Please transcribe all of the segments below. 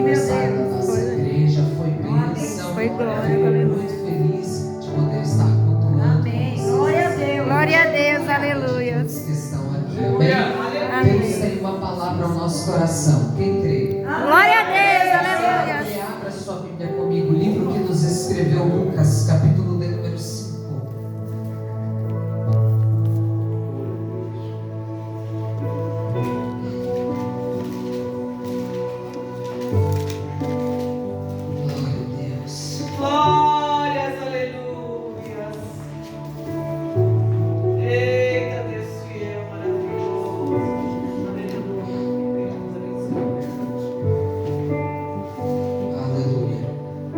aniversário da nossa igreja, foi bênção. Foi glória, Fico aleluia. muito feliz de poder estar cultuando. Amém. Glória a Deus. Glória a Deus, aleluia. Todos que estão aqui, amém? Deus tem uma palavra ao nosso coração. Quem crê? Glória a Deus, aleluia. E abra sua Bíblia comigo, o livro que nos escreveu Lucas, capítulo de número 5. Glória a Deus. Glórias, aleluias. Eita, Deus fiel, maravilhoso. Aleluia. Aleluia.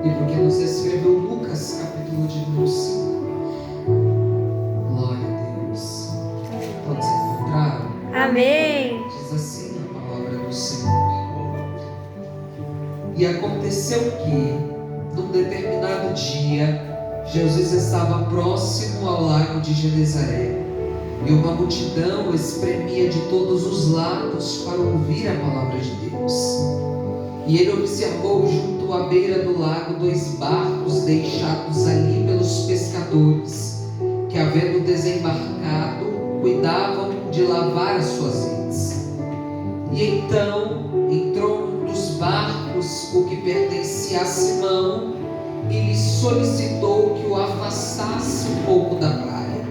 Livro que nos escreveu Lucas, capítulo de número 5. Glória a Deus. Todos encontraram? Amém. Diz assim a palavra do Senhor. E aconteceu que, num determinado dia, Jesus estava próximo ao lago de Genezaré, e uma multidão espremia de todos os lados para ouvir a palavra de Deus. E ele observou junto à beira do lago 2 barcos deixados ali pelos pescadores, que, havendo desembarcado, cuidavam de lavar as suas redes. E então entrou um dos barcos, o que pertencia a Simão, e lhe solicitou que o afastasse um pouco da praia.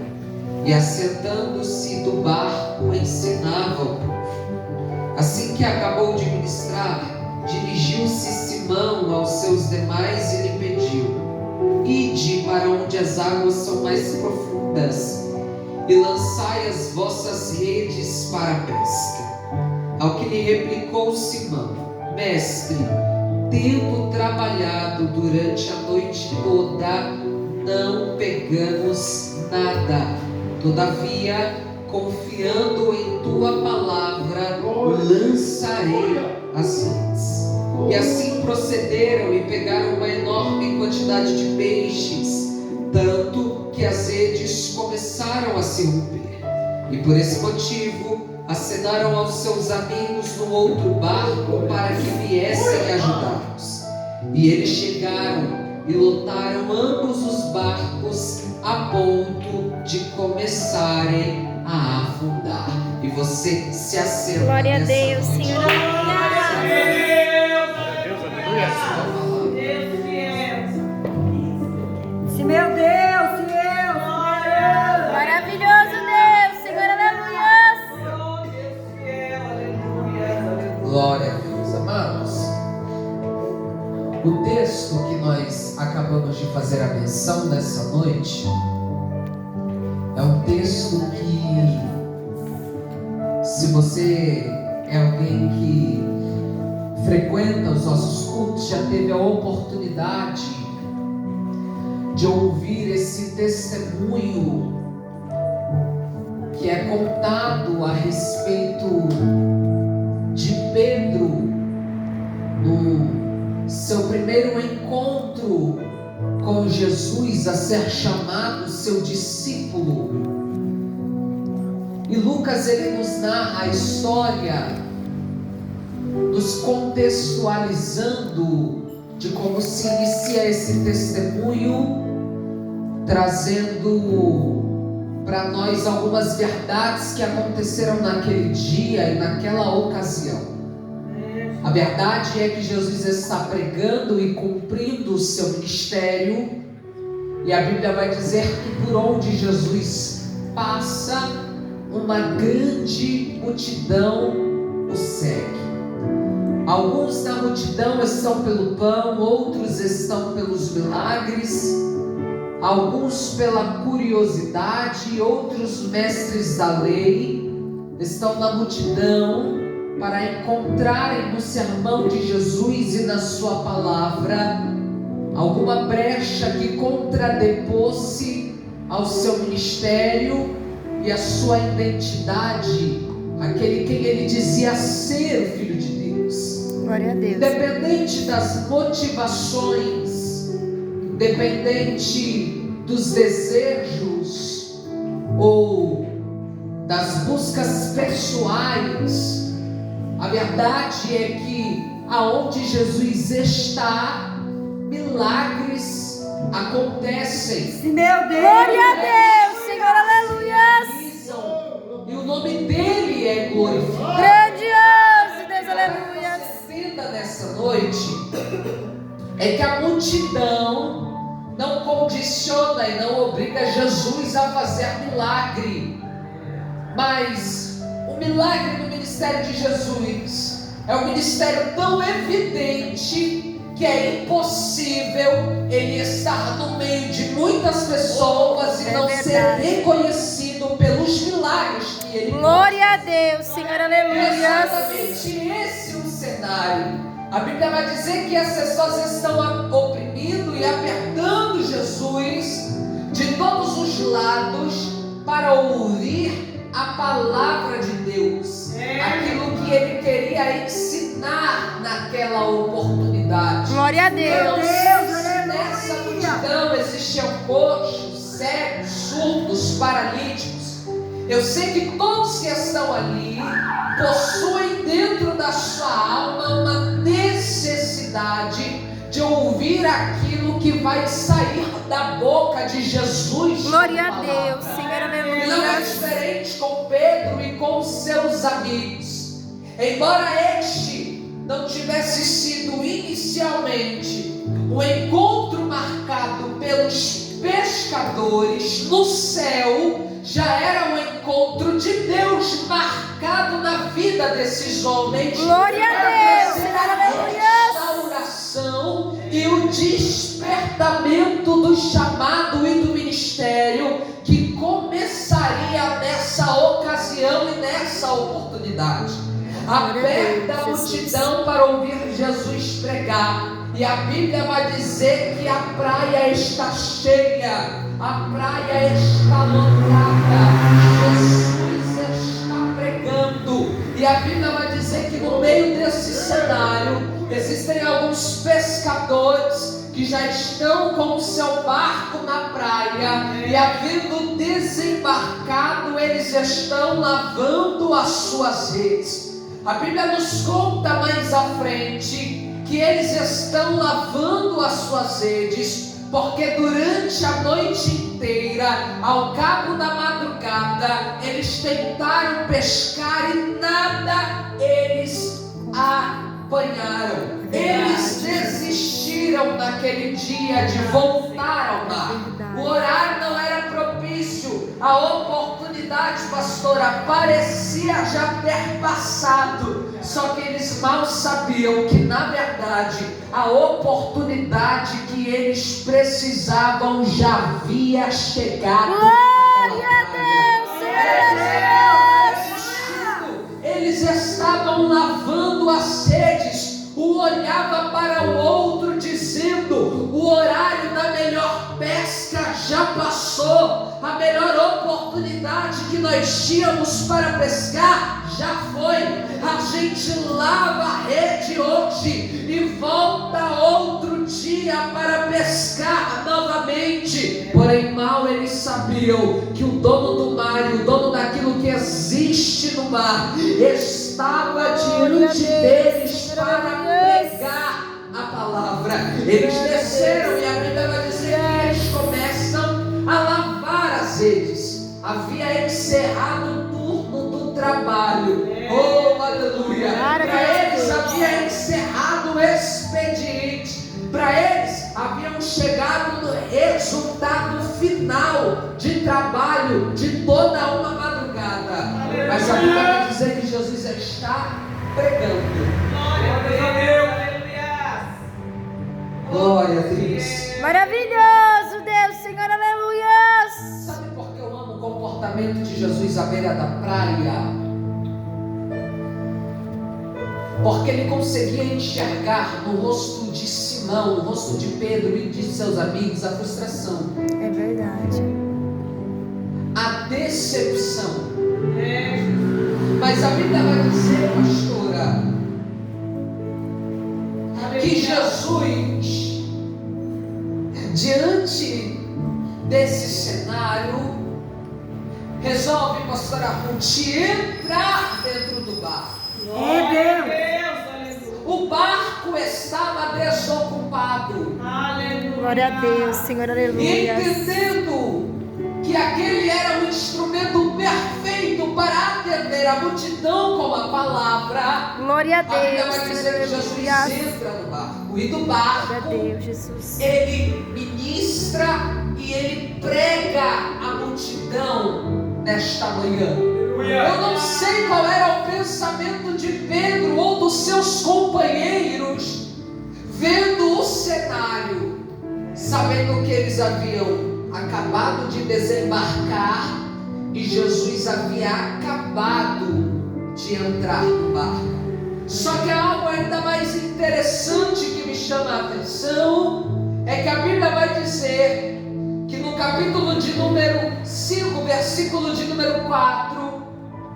E assentando-se do barco, ensinava o povo. Assim que acabou de ministrar, dirigiu-se Simão aos seus demais e lhe pediu: ide para onde as águas são mais profundas e lançai as vossas redes para a pesca. Ao que lhe replicou Simão: mestre, tendo trabalhado durante a noite toda, não pegamos nada. Todavia, confiando em tua palavra, lançarei as redes. E assim procederam e pegaram uma enorme quantidade de peixes, tanto que as redes começaram a se romper. E por esse motivo, acenaram aos seus amigos no outro barco para que viessem ajudá-los. E eles chegaram e lotaram ambos os barcos a ponto de começarem a afundar. E você se assenta. Glória a nessa Deus, noite. Senhor. Deus fiel. Se meu Deus, fiel. Maravilhoso Deus, Senhor, aleluia. Oh, Deus fiel, aleluia. Glória a Deus, amados. O texto que nós acabamos de fazer a menção nessa noite é um texto que, se você é alguém que frequenta os nossos cultos, já teve a oportunidade de ouvir esse testemunho que é contado a respeito de Pedro no seu primeiro encontro com Jesus, a ser chamado seu discípulo. E Lucas, ele nos narra a história, nos contextualizando de como se inicia esse testemunho, trazendo para nós algumas verdades que aconteceram naquele dia e naquela ocasião. A verdade é que Jesus está pregando e cumprindo o seu ministério, e a Bíblia vai dizer que por onde Jesus passa, uma grande multidão o segue. Alguns da multidão estão pelo pão, outros estão pelos milagres, alguns pela curiosidade, outros mestres da lei estão na multidão para encontrarem no sermão de Jesus e na sua palavra alguma brecha que contradepôsse ao seu ministério e à sua identidade, aquele quem ele dizia ser o Filho de Deus. Glória a Deus. Independente das motivações, independente dos desejos ou das buscas pessoais, a verdade é que aonde Jesus está, milagres acontecem. Sim, meu Deus. Glória a Deus, Senhor, aleluia. E o nome dele é glorificado. Grandioso, Deus, aleluia. Entenda nessa noite é que a multidão não condiciona e não obriga Jesus a fazer milagre, mas o milagre no ministério de Jesus é um ministério tão evidente que é impossível ele estar no meio de muitas pessoas e não ser reconhecido pelos milagres que ele Glória a Deus, Senhor, é aleluia. exatamente esse o cenário. A Bíblia vai dizer que as pessoas estão oprimindo e apertando Jesus de todos os lados para ouvir a palavra de Deus, aquilo que ele queria ensinar naquela oportunidade. Glória a Eu Deus. não sei se nessa multidão existiam coxos, cegos, surdos, paralíticos. Eu sei que todos que estão ali possuem dentro da sua alma uma necessidade de ouvir aquilo que vai sair da boca de Jesus. Glória a Deus, Senhor, E não é aleluia. diferente com Pedro e com seus amigos. Embora este não tivesse sido inicialmente um encontro marcado pelos pescadores, no céu já era um encontro de Deus marcado na vida desses homens. Glória a Deus, Senhor, A aleluia. restauração e o despertamento do chamado e do ministério que começaria nessa ocasião e nessa oportunidade. Aperta a multidão para ouvir Jesus pregar. E a Bíblia vai dizer que a praia está cheia, a praia está lotada, Jesus está pregando. E a Bíblia vai dizer que no meio desse cenário existem alguns pescadores que já estão com o seu barco na praia e, havendo desembarcado, eles estão lavando as suas redes. A Bíblia nos conta mais à frente que eles estão lavando as suas redes, porque durante a noite inteira, ao cabo da madrugada, eles tentaram pescar e nada eles apanharam. Eles desistiram naquele dia de voltar ao mar. O horário não era propício, a oportunidade, pastora, parecia já ter passado. Só que eles mal sabiam que, na verdade, a oportunidade que eles precisavam já havia chegado. Glória a Deus, Senhor, aleluia. Eles estavam lavando as redes. Um olhava para o outro dizendo: o horário da melhor pesca já passou, a melhor oportunidade que nós tínhamos para pescar já foi. A gente lava a rede hoje e volta outro dia para pescar novamente. Porém, mal eles sabiam que o dono do mar e o dono daquilo que existe no mar estava diante deles para pregar a palavra. Eles desceram e a Bíblia vai dizer que eles começam a lavar as redes. Havia encerrado o turno do trabalho. Oh, aleluia! Para eles havia encerrado o expediente. Para eles haviam chegado no resultado final de trabalho de toda uma madrugada. Mas a Bíblia vai dizer que Jesus está pregando. Glória a Deus. Maravilhoso Deus, Senhor, aleluia. Sabe por que eu amo o comportamento de Jesus à beira da praia? Porque ele conseguia enxergar no rosto de Simão, no rosto de Pedro e de seus amigos a frustração, É verdade. a decepção. Mas a Bíblia vai dizer, pastora, que Jesus, diante desse cenário, resolve, pastora Ruth, entrar dentro do barco. É Deus. O barco estava desocupado. Aleluia. Glória a Deus, Senhor, E aleluia. entendendo que aquele era o instrumento perfeito para atender a multidão com a palavra, Glória a a Bíblia Deus, vai Senhor, dizer que Jesus aleluia. entra no barco. E do Glória a barco, Deus, Jesus. ele ministra e ele prega a multidão nesta manhã. Eu não sei qual era o pensamento de Pedro ou dos seus companheiros, vendo o cenário, sabendo que eles haviam acabado de desembarcar e Jesus havia acabado de entrar no barco. Só que há algo ainda mais interessante que me chama a atenção, é que a Bíblia vai dizer que no capítulo de número 5, versículo de número 4,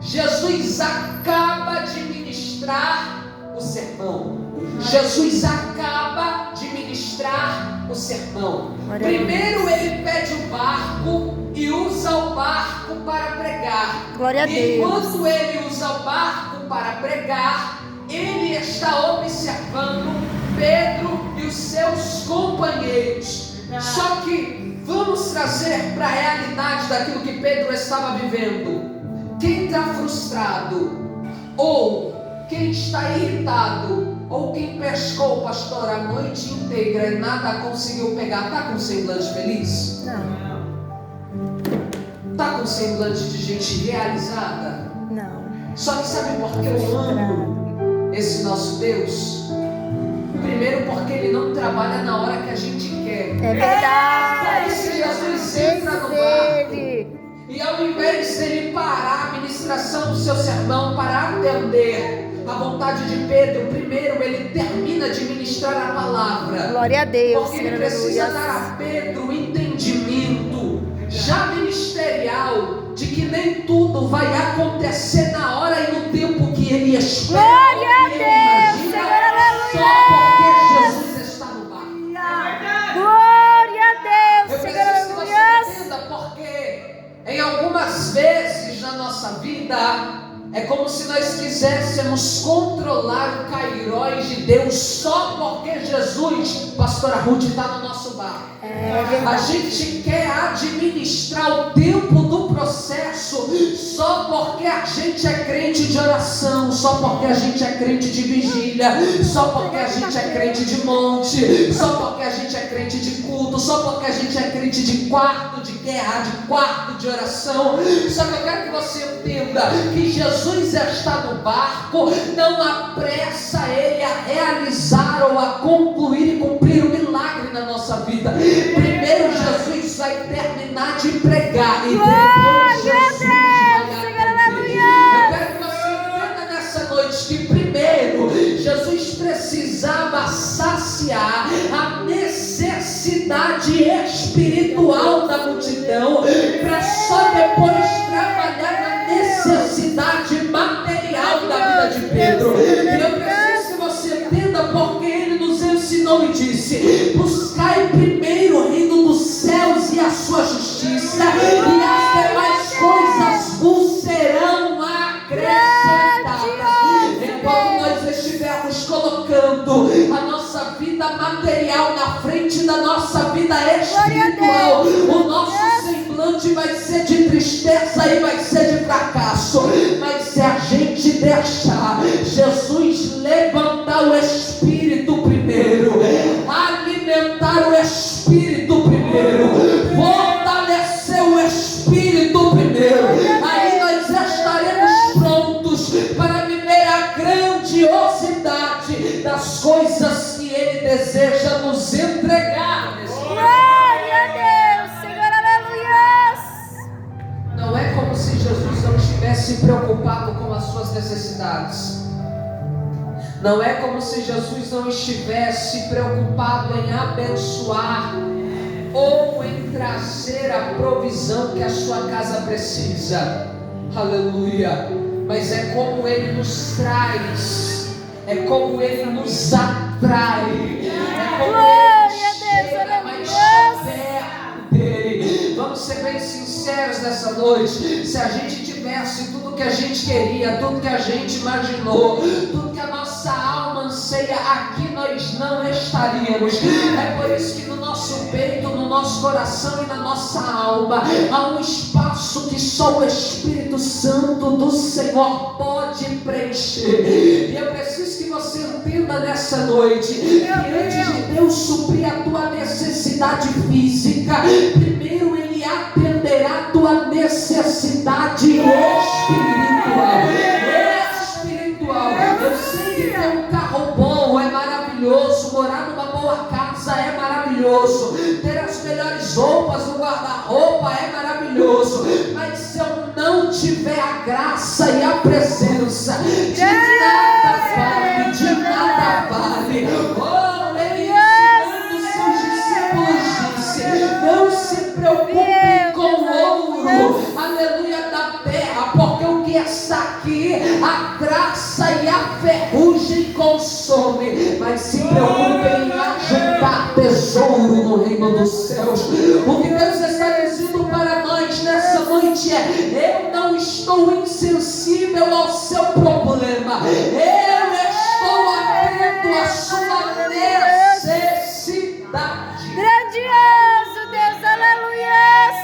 Jesus acaba de ministrar o sermão. Jesus acaba de ministrar o sermão. Glória a Primeiro Deus. ele pede o barco e usa o barco para pregar. Glória a E Deus. enquanto ele usa o barco para pregar, ele está observando Pedro e os seus companheiros. Só que vamos trazer para a realidade daquilo que Pedro estava vivendo. Quem está frustrado, ou quem está irritado, ou quem pescou o pastor a noite inteira e nada conseguiu pegar, está com semblante feliz? Não, Está com semblante de gente realizada? não. Só que sabe por que eu amo esse nosso Deus? Primeiro porque Ele não trabalha na hora que a gente quer. É verdade. Parece que Jesus entra no barco Dele. e ao invés dele parar a ministração do seu sermão para atender a vontade de Pedro, primeiro ele termina de ministrar a palavra. Glória a Deus, Porque ele Senhor, precisa aleluia. dar a Pedro o entendimento já ministerial de que nem tudo vai acontecer na hora e no tempo que ele espera. Glória a ou que ele Deus, imagina, Senhor, aleluia. só porque Jesus está no barco. Glória a Eu Deus, Senhor, preciso que você aleluia. entenda porque em algumas vezes na nossa vida é como se nós quiséssemos controlar o Kairos de Deus só porque Jesus, pastora Ruth, está no nosso barco. É A verdade. gente quer administrar o tempo do processo só porque a gente é crente de oração, só porque a gente é crente de vigília, só porque a gente é crente de monte, só porque a gente é crente de culto, só porque a gente é crente de quarto de guerra, de quarto de oração. Só que eu quero que você entenda que Jesus está no barco, não apressa ele a realizar ou a concluir e cumprir o milagre na nossa vida. Primeiro Jesus vai terminar de pregar e depois Jesus vai atender. Eu quero que você entenda nessa noite que primeiro Jesus precisava saciar a necessidade espiritual da multidão para só depois trabalhar na necessidade material da vida de Pedro. E eu preciso que você entenda porque ele nos ensinou e disse: buscai primeiro o reino dos céus e a sua justiça, e as demais coisas vos serão acrescentadas. Enquanto nós estivermos colocando a nossa vida material na frente da nossa vida espiritual, o nosso semblante vai ser de tristeza e vai ser de fracasso. Mas se a gente deixar Jesus levantar o espírito primeiro, alimentar o espírito primeiro, fortalecer o espírito primeiro, aí nós estaremos prontos para viver a grandiosidade das coisas que Ele deseja nos entregar. Glória a Deus, Senhor, aleluia. Não é como se Jesus não estivesse preocupado com as suas necessidades. Não é como se Jesus não estivesse preocupado em abençoar ou em trazer a provisão que a sua casa precisa. Aleluia. Mas é como Ele nos traz, é como Ele nos atrai, é como Ele chega mais perto dele. Vamos ser bem sinceros nessa noite. Se a gente tivesse tudo que a gente queria, tudo que a gente imaginou, tudo que a nossa alma anseia ceia, aqui nós não estaríamos. É por isso que no nosso peito, no nosso coração e na nossa alma há um espaço que só o Espírito Santo do Senhor pode preencher. E eu preciso que você entenda nessa noite que antes de Deus suprir a tua necessidade física, primeiro Ele atenderá a tua necessidade espiritual. Eu sei que ter um carro bom é maravilhoso, morar numa boa casa é maravilhoso, ter as melhores roupas no guarda-roupa é maravilhoso, mas se eu não tiver a graça e a presença, de nada vale, de nada vale. Oh, Ele ensinando seus discípulos disse: não se preocupem com ouro, aleluia, da terra, porque o que está aqui, a graça e a ferrugem consome, mas se preocupem em ajuntar tesouro no reino dos céus. O que Deus está dizendo para nós nessa noite é: eu não estou insensível ao seu problema, eu estou atento à sua necessidade. Grandioso Deus, aleluias.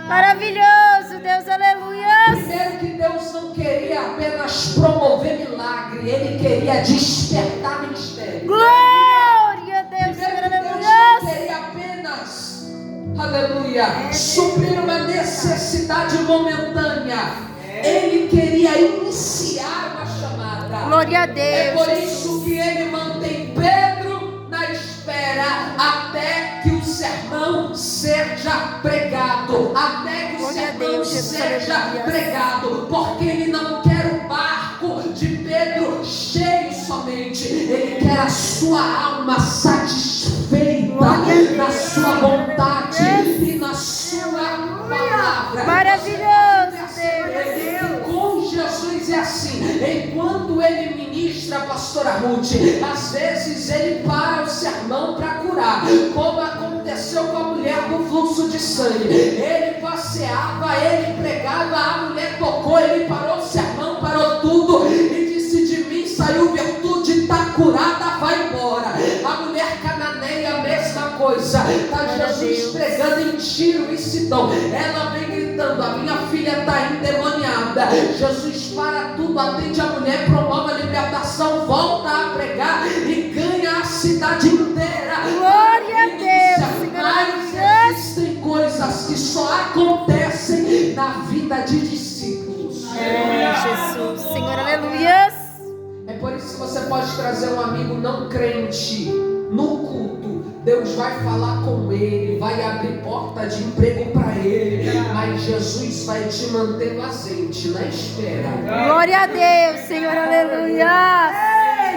Maravilhoso Deus, aleluias. Primeiro que Deus não queria apenas promover milagre, Ele queria despertar mistério. Glória a Deus, Primeiro que Deus não aleluias. queria apenas, aleluia, suprir uma necessidade momentânea. Ele queria iniciar uma chamada. Glória a Deus. É por isso que Ele mantém Pedro na espera até que o sermão seja pregado, até que o Glória a sermão Deus, Jesus, seja aleluia. pregado, porque Ele não quer o barco de Pedro cheio somente, Ele quer a sua alma satisfeita na sua vontade e na sua palavra. Maravilhoso E com Jesus é assim, enquanto Ele ministra a pastora Ruth, às vezes Ele para o sermão para curar, como aconteceu com a mulher do fluxo de sangue. Ele passeava, Ele pregava, a mulher tocou, Ele parou o sermão, parou tudo e disse: de mim saiu virtude, está curada, vai embora. A mulher cananeia, a mesma coisa, está Jesus pregando em Tiro e Sidom, ela vem gritando: a minha filha está endemoniada. Jesus para tudo, atende a mulher, promove a libertação, volta a pregar e ganha a cidade inteira. Glória a Deus, Senhor, Mas aleluia. existem coisas que só acontecem na vida de discípulos. Jesus, Senhor, aleluias. É por isso que você pode trazer um amigo não crente no culto. Deus vai falar com ele, vai abrir porta de emprego para ele, mas Jesus vai te manter no azeite, na espera. Glória a Deus, Senhor, aleluia.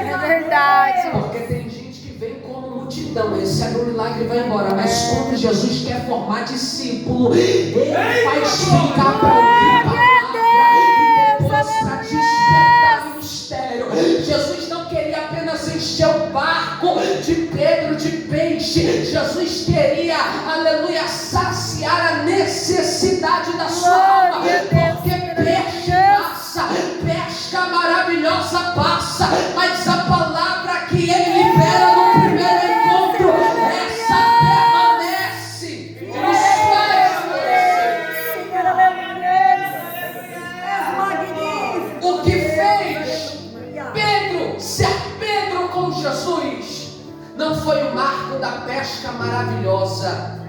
É verdade. Porque tem gente que vem como multidão, recebe um milagre e vai embora, mas quando Jesus quer formar discípulo, Ele faz ficar para ouvir a palavra e depois para despertar o mistério. Jesus não queria apenas encher o barco de Pedro de peixe, Jesus queria, aleluia, saciar a necessidade da sua alma, porque peixe passa, pesca maravilhosa passa, mas a palavra que Ele libera no primeiro encontro, essa permanece. Ele vai permanecer. Senhor, aleluia. O que fez Pedro ser Pedro com Jesus não foi o marco da pesca maravilhosa,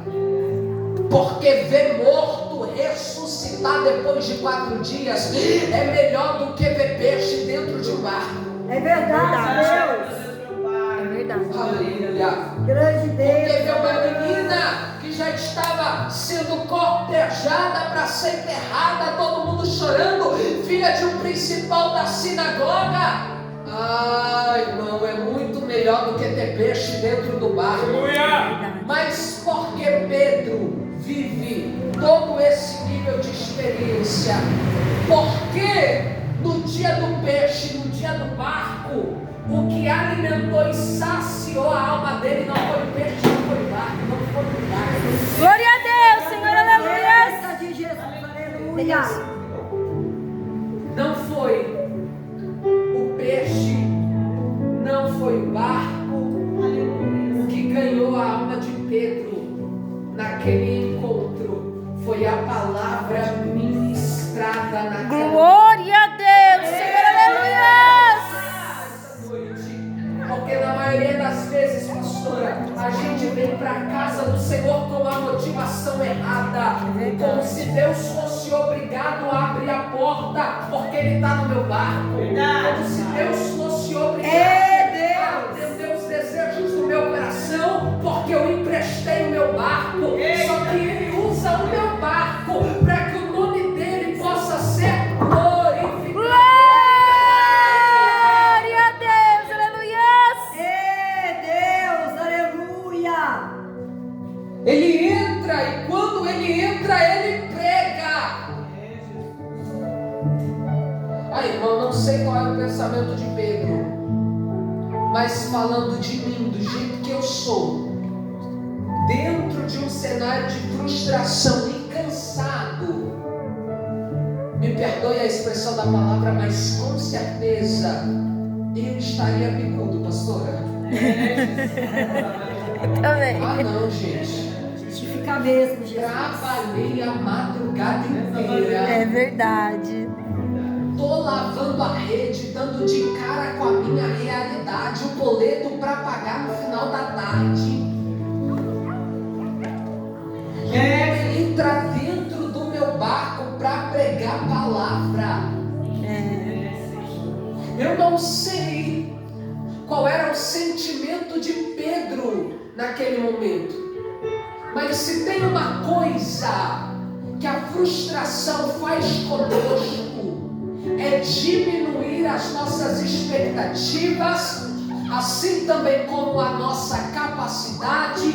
porque ver morto ressuscitar depois de 4 dias é melhor do que ver peixe dentro de um barco. É verdade, Deus. É verdade. Aleluia. Grande Porque Deus. ver uma menina que já estava sendo cortejada para ser enterrada, todo mundo chorando, filha de um principal da sinagoga. Ai, irmão, é muito melhor do que ter peixe dentro do barco. Mas porque Pedro vive todo esse nível de experiência, porque no dia do peixe, no dia do barco, o que alimentou e saciou a alma dele não foi o peixe, não foi o barco, não foi o barco. Glória a Deus, Senhor, aleluia. Graça de Jesus, aleluia. Não foi o peixe, barco, o que ganhou a alma de Pedro naquele encontro foi a palavra ministrada naquela Glória a Deus, Senhor, aleluia. noite. Porque na maioria das vezes, pastora, a gente vem para a casa do Senhor com uma motivação errada, como se Deus fosse obrigado a abrir a porta porque Ele está no meu barco, como se Deus fosse obrigado a atender os desejos do meu coração porque eu emprestei o meu barco. Só que Ele usa o meu barco para que o nome dele possa ser glorificado. Glória a Deus, aleluia. Deus, aleluia. Ele entra e quando ele entra, ele prega. Aí, irmão, não sei qual é o pensamento de Pedro, mas falando de mim, do jeito que eu sou, dentro de um cenário de frustração e cansado, me perdoe a expressão da palavra, mas com certeza eu estaria bicudo, pastora. Também. Ah, não, gente. Justifica mesmo, Jesus. Trabalhei a madrugada inteira. É verdade. Tô lavando a rede, dando de cara com a minha realidade, o boleto para pagar no final da tarde. E entra dentro do meu barco para pregar a palavra. Eu não sei qual era o sentimento de Pedro naquele momento, mas se tem uma coisa que a frustração faz conosco, é diminuir as nossas expectativas, assim também como a nossa capacidade,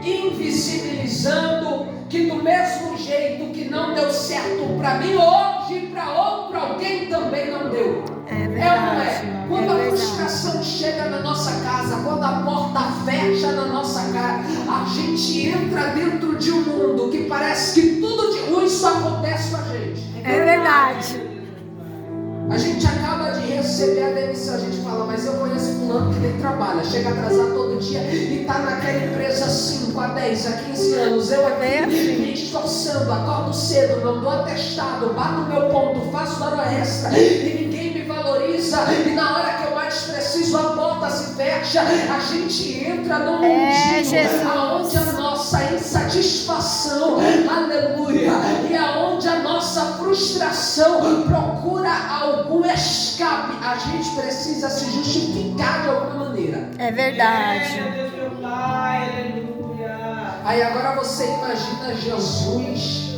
invisibilizando que do mesmo jeito que não deu certo para mim hoje, para outro alguém também não deu. É É ou não verdade. é? Quando a frustração chega na nossa casa, quando a porta fecha na nossa cara, a gente entra dentro de um mundo que parece que tudo de ruim só acontece com a gente. É verdade. A gente acaba de receber a demissão, a gente fala, mas eu conheço fulano que nem trabalha, chega atrasado todo dia e tá naquela empresa há 5, a 10, a 15 anos. Eu aqui me esforçando, acordo cedo, não dou atestado, bato meu ponto, faço hora extra e ninguém me valoriza. E na hora que eu mais preciso, a porta se fecha, a gente entra num mundinho aonde a nossa insatisfação, aleluia, e aonde a nossa frustração procura algum escape, a gente precisa se justificar de alguma maneira. É verdade. Deus, meu Pai, aleluia. Aí agora você imagina Jesus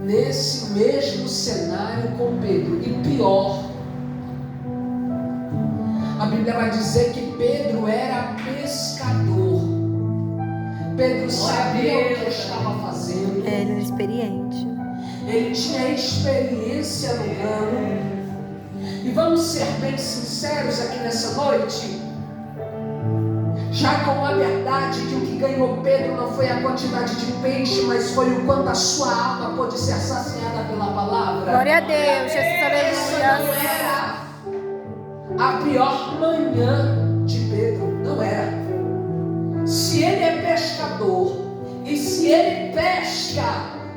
nesse mesmo cenário com Pedro, e pior, a Bíblia vai dizer que Pedro era pescador. Pedro sabia o que estava fazendo. Ele é experiente. Ele tinha experiência no ramo. E vamos ser bem sinceros aqui nessa noite, já com a verdade que o que ganhou Pedro não foi a quantidade de peixe, mas foi o quanto a sua alma pôde ser saciada pela palavra. Glória a Deus, Jesus, Essa não aleluia. era a pior manhã de Pedro, não era. Se ele é pescador e se ele pesca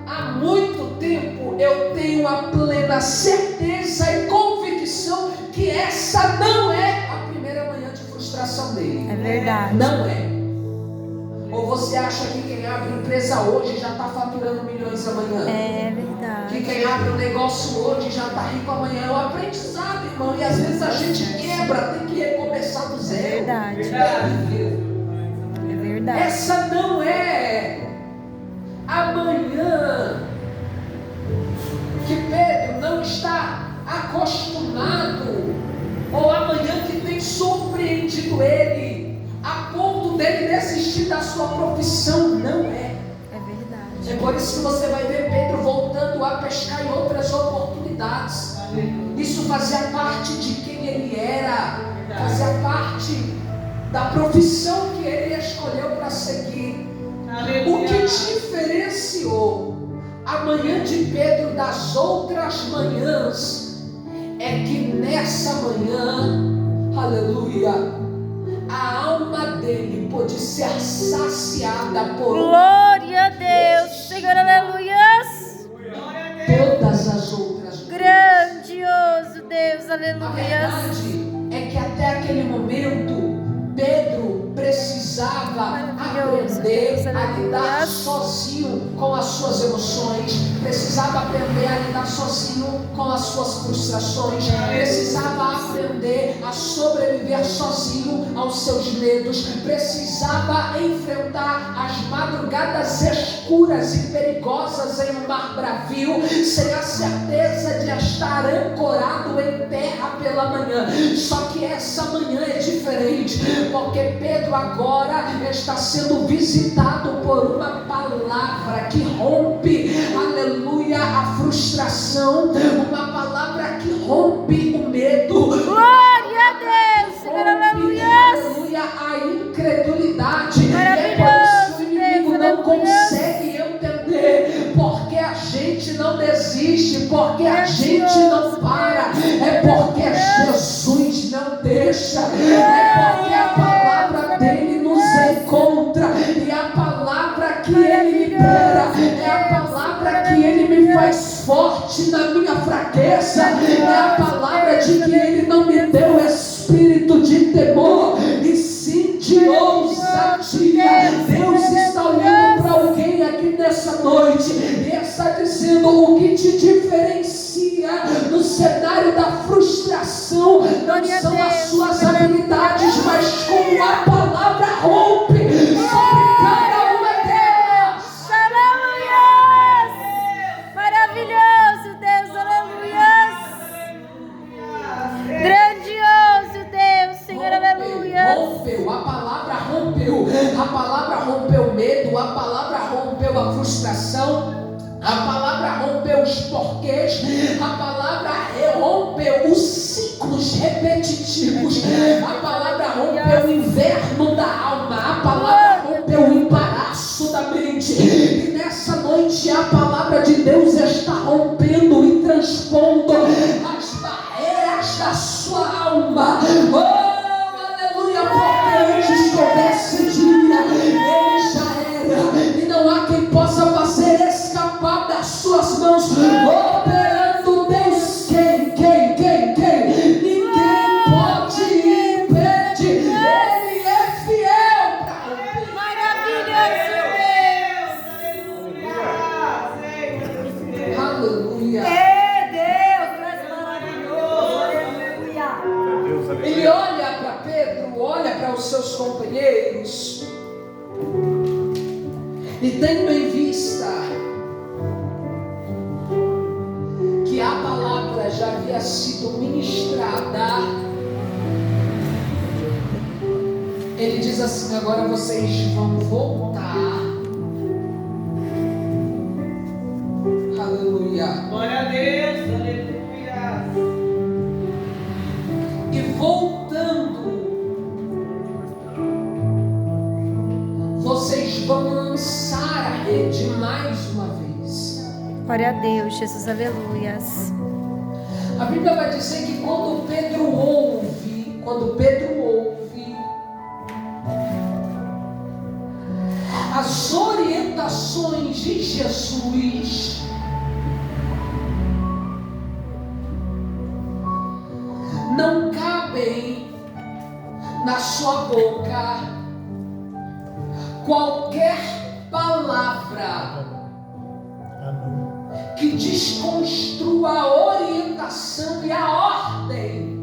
há muito tempo, eu tenho a plena certeza e convicção que essa não é a primeira manhã de frustração dele. É verdade. Não é. Ou você acha que quem abre empresa hoje já está faturando milhões amanhã? É Que verdade. quem abre um negócio hoje já está rico amanhã? É um aprendizado, irmão. E às vezes a gente quebra, tem que recomeçar do zero. Verdade. É verdade. Essa não é a manhã que Pedro não está acostumado, ou a manhã que tem surpreendido ele a ponto dele desistir da sua profissão. Não é. É verdade. É por isso que você vai ver Pedro voltando a pescar em outras oportunidades. Isso fazia parte de quem ele era, fazia parte da profissão que ele escolheu para seguir. O que diferenciou a manhã de Pedro das outras manhãs é que nessa manhã, aleluia, dele pôde ser saciada por Glória a Deus, Senhor, aleluias. todas as outras. Grandioso Deus, A aleluias. verdade é que até aquele momento Pedro precisava Maravilhoso, aprender Deus, a lidar aleluia. sozinho com as suas emoções, precisava aprender a lidar sozinho com as suas frustrações, precisava aprender a sobreviver sozinho aos seus medos, precisava enfrentar as madrugadas escuras e perigosas em um mar bravio, sem a certeza de estar ancorado em terra pela manhã. Só que essa manhã é diferente, porque Pedro agora está sendo visitado por uma palavra que rompe, aleluia, a frustração, uma palavra que rompe o medo, Glória a Deus, Senhor, rompe, aleluias. aleluia, a incredulidade. Maravilhoso, É por isso que o inimigo Deus, não aleluia. consegue entender porque a gente não desiste, porque a gente não para, é porque Jesus não deixa, é porque a palavra dele nos encontra, e a palavra que ele libera é a palavra que ele me faz forte na minha fraqueza, é a palavra de que ele não me deu espírito de temor, e sim de ousadia. Deus está olhando para alguém aqui nessa noite e está dizendo: o que te diferencia no cenário da frustração não são as suas habilidades, mas como a palavra rompe sobre cada uma delas. Aleluias. Maravilhoso Deus, aleluias. Grandioso Deus, Senhor, aleluias. Rompeu, a palavra rompeu o medo, a palavra rompeu a frustração, a palavra rompeu os porquês, a palavra rompeu os ciclos repetitivos, a palavra rompeu o inverno da alma, a palavra rompeu o embaraço da mente. E nessa noite a palavra de Deus está rompendo e transpondo as barreiras da sua alma. Aleluia, porque antes que houvesse dia, ele já era, e não há quem possa fazer escapar das suas mãos. Operando Deus, quem? Ninguém pode impedir, ele é fiel para romper. Maravilhoso Deus. Aleluia. É Deus, mas maravilhoso. Aleluia. Ele olha para Pedro, olha para os seus companheiros, e tendo em vista que a palavra já havia sido ministrada, ele diz assim: agora vocês vão voltar. Aleluia. Glória a Deus, aleluia. E voltando, vocês vão lançar a rede mais uma vez. Glória a Deus, Jesus, aleluias. A Bíblia vai dizer que quando Pedro ouve as orientações de Jesus, não cabem na sua boca qualquer palavra que desconstrua a orientação e a ordem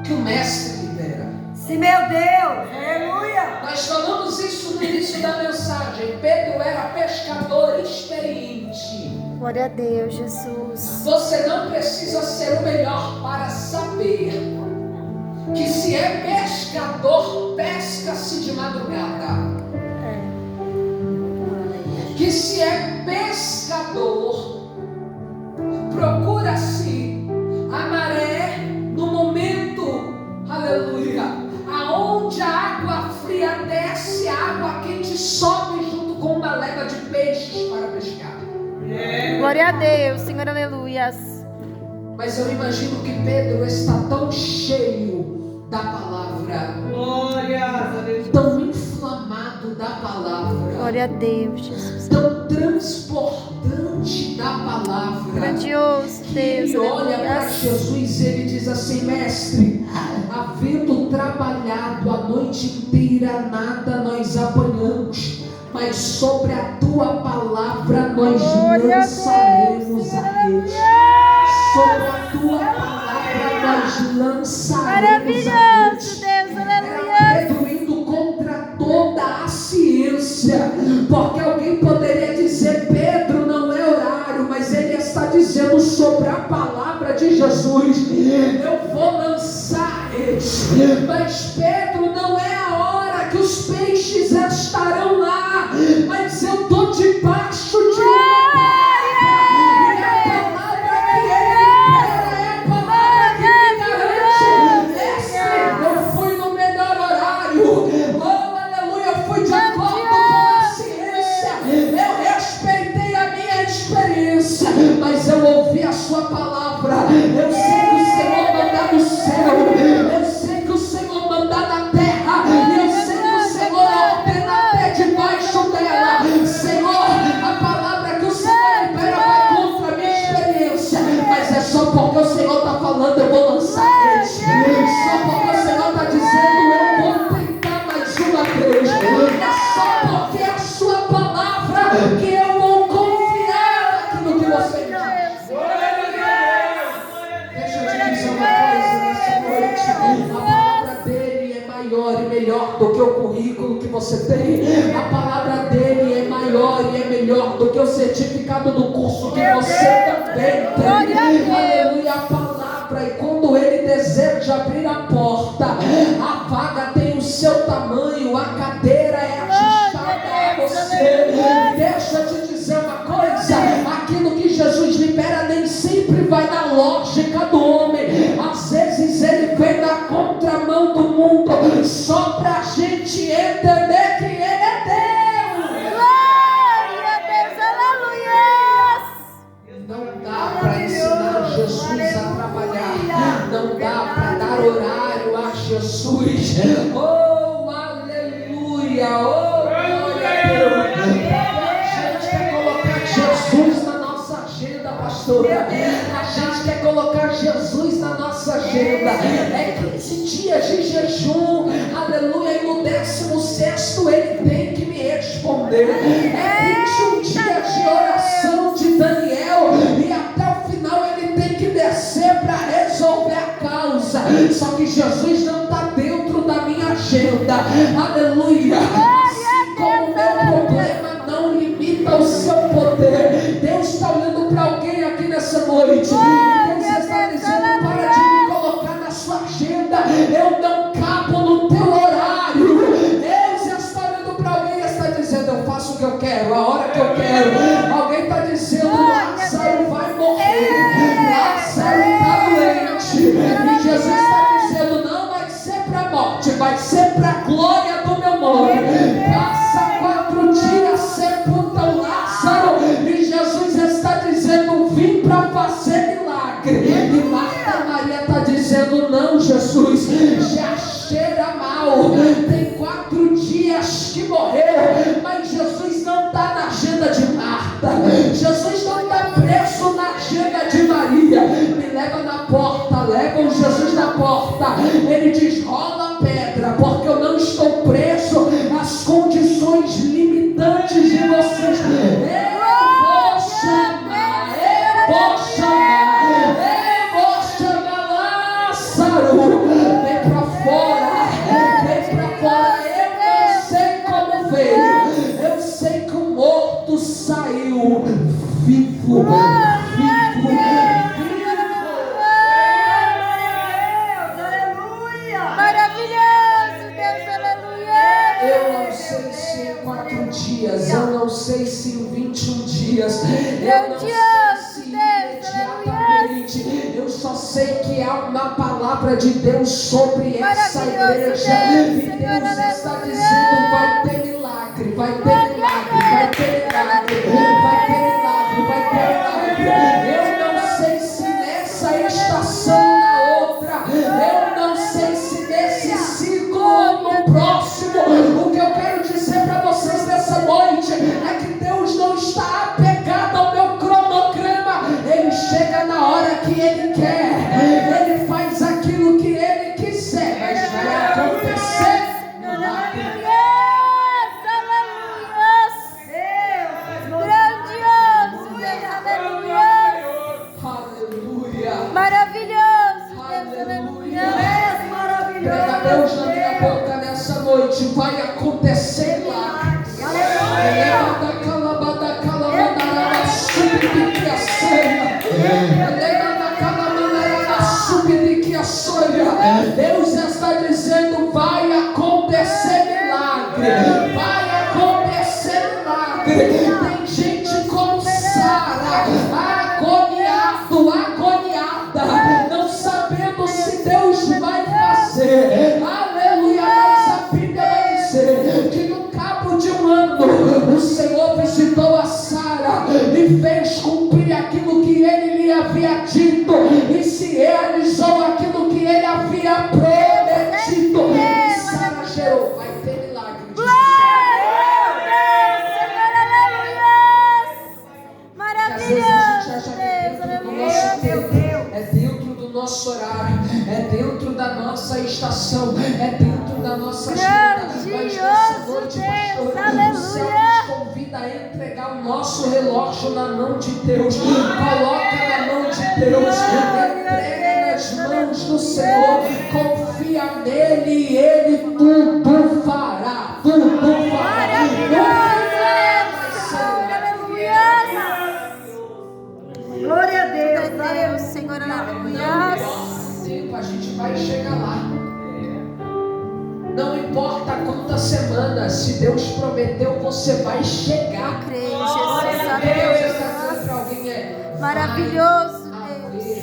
que o mestre libera. Sim, meu Deus. Aleluia. Nós falamos isso no início da mensagem. Pedro era pescador experiente. Glória a Deus, Jesus. Você não precisa ser o melhor para saber que se é pescador, pesca-se de madrugada. Que se é pescador, procura-se a maré no momento, aleluia, aonde a água fria desce, a água quente sobe junto com uma leva de peixes para pescar. Glória a Deus, Senhor, aleluias. Mas eu imagino que Pedro está tão cheio da palavra, Glória a Deus. tão da palavra, Glória a Deus, Jesus. tão transportante da palavra, Grandioso, que Deus. ele olha para Aleluia. Jesus e ele diz assim: mestre, havendo trabalhado a noite inteira, nada nós apanhamos, mas sobre a tua palavra nós Glória a lançaremos Deus, a rede. Sobre a tua palavra nós lançaremos a Maravilhoso, rede. Deus. Era Aleluia. Pedro indo contra toda a ciência, porque alguém poderia dizer: Pedro, não é horário, mas ele está dizendo sobre a palavra de Jesus: eu vou lançar eles. Mas Pedro, não é a hora que os peixes estarão lá, mas eu estou debaixo de uma palavra, e a palavra que ele libera é a palavra que me garante. Mestre, eu fui no melhor horário, oh aleluia, eu fui de acordo com a ciência, eu respeitei a minha experiência, mas eu ouvi a sua palavra. Eu sei que o Senhor manda do céu, eu sei que o Senhor manda da terra, e eu sei que o Senhor ordena até debaixo dela. Senhor, a palavra que o Senhor libera vai contra a minha experiência, mas é só porque o Senhor está falando, eu vou lançar eles. Só porque o Senhor está dizendo, eu vou tentar mais uma vez. É só porque é a sua palavra que eu vou confiar naquilo que você diz. Deixa eu te dizer uma coisa nessa noite: a palavra dele é maior e melhor do que o currículo que você tem. A palavra dele é maior e é melhor do que o certificado do curso que você também tem. Aleluia, a palavra. E quando ele deseja abrir a porta, a vaga tem o seu tamanho, a cadeira é ajustada a você. Deixa eu te dizer uma coisa: aquilo que Jesus libera nem sempre vai na lógica do homem. Às vezes ele vem na contramão do mundo, só pra gente entender que ele é Deus. Glória a Deus. Aleluia. Não dá para ensinar Jesus a trabalhar, não dá para dar horário a Jesus. Oh, aleluia, oh, glória a Deus. A gente quer colocar Jesus na nossa agenda, pastora. A gente quer colocar Jesus na nossa agenda. É 15 dias de jejum, aleluia, e no 16º ele tem que me responder. É 21 dias de oração de Daniel, e até o final ele tem que descer para resolver a causa. Só que Jesus não está dentro da minha agenda, aleluia. Assim como o meu problema não limita o seu poder. Deus está olhando para alguém aqui nessa noite, Deus está dizendo: para de me colocar na sua agenda, eu não cabo no teu horário. Deus está olhando para alguém e está dizendo: eu faço o que eu quero, a hora que eu quero. Alguém está dizendo: Lázaro vai morrer, Lázaro está doente, e Jesus está dizendo: não vai ser para a morte, vai ser para a glória do meu nome. Passa 4 dias, sepulta o Lázaro, e Jesus está dizendo: vim para fazer milagre. E Marta e Maria está dizendo: não, Jesus, já cheira mal, tem 4 dias que morreu. Mas Jesus não está na agenda de Marta, Jesus não está preso na agenda de Maria. Me leva na porta, levam Jesus na porta, ele diz: rola a pedra, porque eu não estou preso às condições limitantes de vocês. Eu vou chamar Lázaro, vem pra fora, vem pra fora. Eu não sei como veio, eu sei que o morto saiu vivo. Maravilhoso, Deus. Aleluia. Eu não sei se em 4 dias, eu não sei se em 21 dias, eu não sei se imediatamente. Eu só sei que há uma palavra de Deus sobre essa igreja, e Deus está dizendo: vai ter milagre, vai ter milagre, vai ter milagre, vai ter milagre, vai ter milagre. Eu não sei se nessa estação ou na outra, eu não sei se nesse ciclo ou no próximo. O que eu quero dizer para você noite vai acontecer milagres. Deus está dizendo: vai acontecer milagre, vai acontecer milagre. Tem gente como Sara, agoniada, não sabendo se Deus vai fazer. Aleluia. Mas a Bíblia vai dizer que no cabo de um ano o Senhor visitou a Sara e fez cumprir aquilo que ele lhe havia dito, e se realizou aquilo que ele havia prometido. E Sara gerou. Vai ter milagre. É dentro do nosso horário, é dentro da nossa estação, é dentro da nossa agenda. Mas nessa noite, pastor, o céu nos convida a entregar o nosso relógio na mão de Deus. Coloca na mão de Deus, entrega nas mãos do Senhor, confia nele e ele tudo fará, tudo fará. Glória a Deus, Deus, Senhor, aleluia. A gente vai chegar lá. Não importa quantas semanas, se Deus prometeu, você vai chegar. Creio, Jesus, Deus está dizendo para alguém: maravilhoso, vai Deus. haver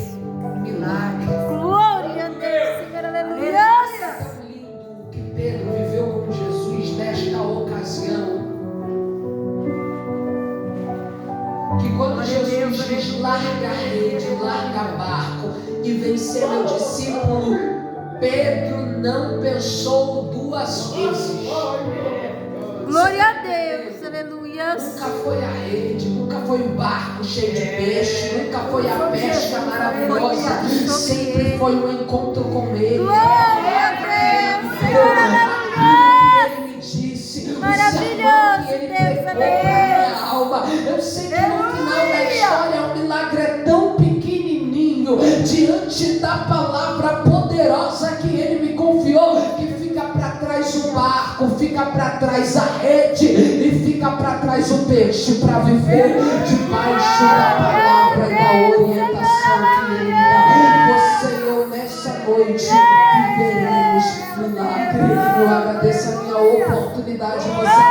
milagre. Glória a Deus, Senhor, aleluia. Tão lindo que Pedro viveu com Jesus nesta ocasião. Que quando Jesus diz: larga a rede, larga barco e vem ser meu discípulo, Pedro não pensou duas vezes. Glória a Deus, aleluia. Nunca foi a rede, nunca foi o barco cheio de peixe, nunca foi a pesca maravilhosa, sempre foi um encontro com ele. Glória a Deus, Senhor, aleluia. Ele me disse, Maravilhoso, que ele Deus, pregou para minha alma. Eu sei que no final da história o milagre é tão pequenininho diante da palavra poderosa que ele me confiou, que fica para trás o barco, fica para trás a rede e fica para trás o peixe, para viver debaixo da palavra e da orientação que ele dá. Você e eu nessa noite viveremos milagre. Eu agradeço a minha oportunidade. Você